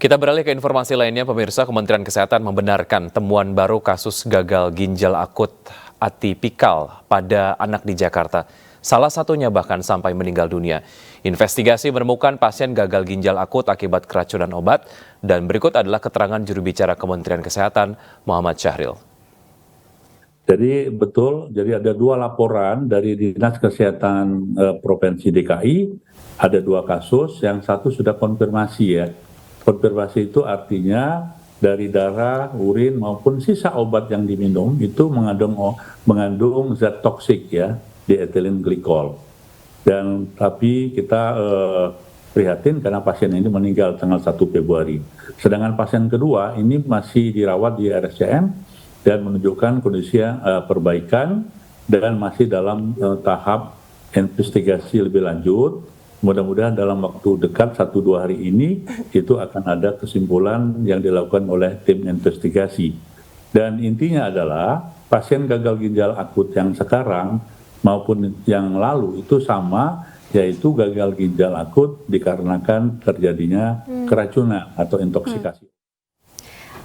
Kita beralih ke informasi lainnya, pemirsa. Kementerian Kesehatan membenarkan temuan baru kasus gagal ginjal akut atipikal pada anak di Jakarta. Salah satunya bahkan sampai meninggal dunia. Investigasi menemukan pasien gagal ginjal akut akibat keracunan obat, dan berikut adalah keterangan juru bicara Kementerian Kesehatan, Muhammad Syahril. Jadi betul, jadi ada 2 laporan dari Dinas Kesehatan Provinsi DKI, ada 2 kasus, yang satu sudah konfirmasi ya. Konfirmasi itu artinya dari darah, urin maupun sisa obat yang diminum itu mengandung zat toksik ya, diethylene glycol. Dan tapi kita prihatin karena pasien ini meninggal tanggal 1 Februari. Sedangkan pasien kedua ini masih dirawat di RSCM dan menunjukkan kondisi perbaikan dan masih dalam tahap investigasi lebih lanjut. Mudah-mudahan dalam waktu dekat 1-2 hari ini itu akan ada kesimpulan yang dilakukan oleh tim investigasi. Dan intinya adalah pasien gagal ginjal akut yang sekarang maupun yang lalu itu sama, yaitu gagal ginjal akut dikarenakan terjadinya keracunan atau intoksikasi.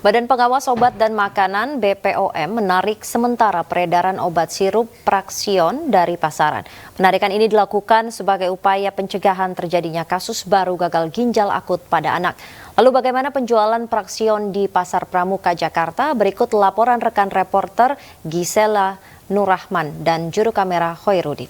Badan Pengawas Obat dan Makanan (BPOM) menarik sementara peredaran obat sirup Praxion dari pasaran. Penarikan ini dilakukan sebagai upaya pencegahan terjadinya kasus baru gagal ginjal akut pada anak. Lalu bagaimana penjualan Praxion di Pasar Pramuka, Jakarta? Berikut laporan rekan reporter Gisela Nurrahman dan juru kamera Hoirudin.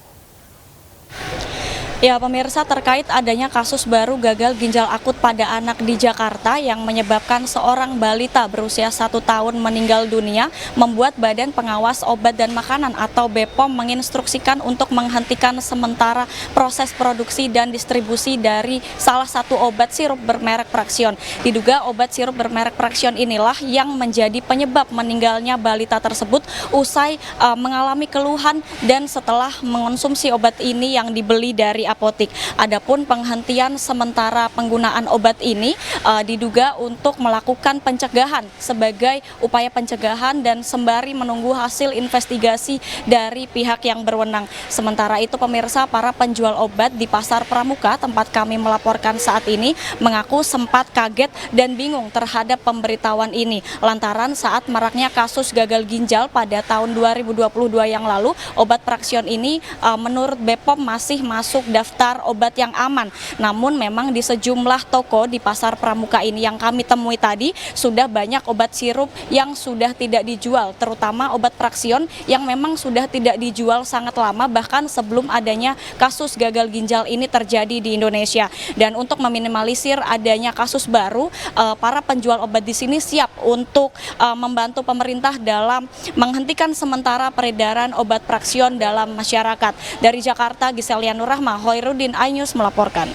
Ya pemirsa, terkait adanya kasus baru gagal ginjal akut pada anak di Jakarta yang menyebabkan seorang balita berusia 1 tahun meninggal dunia, membuat Badan Pengawas Obat dan Makanan atau BPOM menginstruksikan untuk menghentikan sementara proses produksi dan distribusi dari salah satu obat sirup bermerek Praxion. Diduga obat sirup bermerek Praxion inilah yang menjadi penyebab meninggalnya balita tersebut usai mengalami keluhan dan setelah mengonsumsi obat ini yang dibeli dari apotik. Adapun penghentian sementara penggunaan obat ini diduga untuk melakukan pencegahan sebagai upaya pencegahan dan sembari menunggu hasil investigasi dari pihak yang berwenang. Sementara itu pemirsa, para penjual obat di Pasar Pramuka tempat kami melaporkan saat ini mengaku sempat kaget dan bingung terhadap pemberitahuan ini lantaran saat maraknya kasus gagal ginjal pada tahun 2022 yang lalu, obat Praxion ini menurut BPOM masih masuk daftar obat yang aman. Namun memang di sejumlah toko di Pasar Pramuka ini yang kami temui tadi sudah banyak obat sirup yang sudah tidak dijual, terutama obat Praxion yang memang sudah tidak dijual sangat lama bahkan sebelum adanya kasus gagal ginjal ini terjadi di Indonesia. Dan untuk meminimalisir adanya kasus baru, para penjual obat di sini siap untuk membantu pemerintah dalam menghentikan sementara peredaran obat Praxion dalam masyarakat. Dari Jakarta, Gisela Nurrahman, Hoirudin, iNews melaporkan.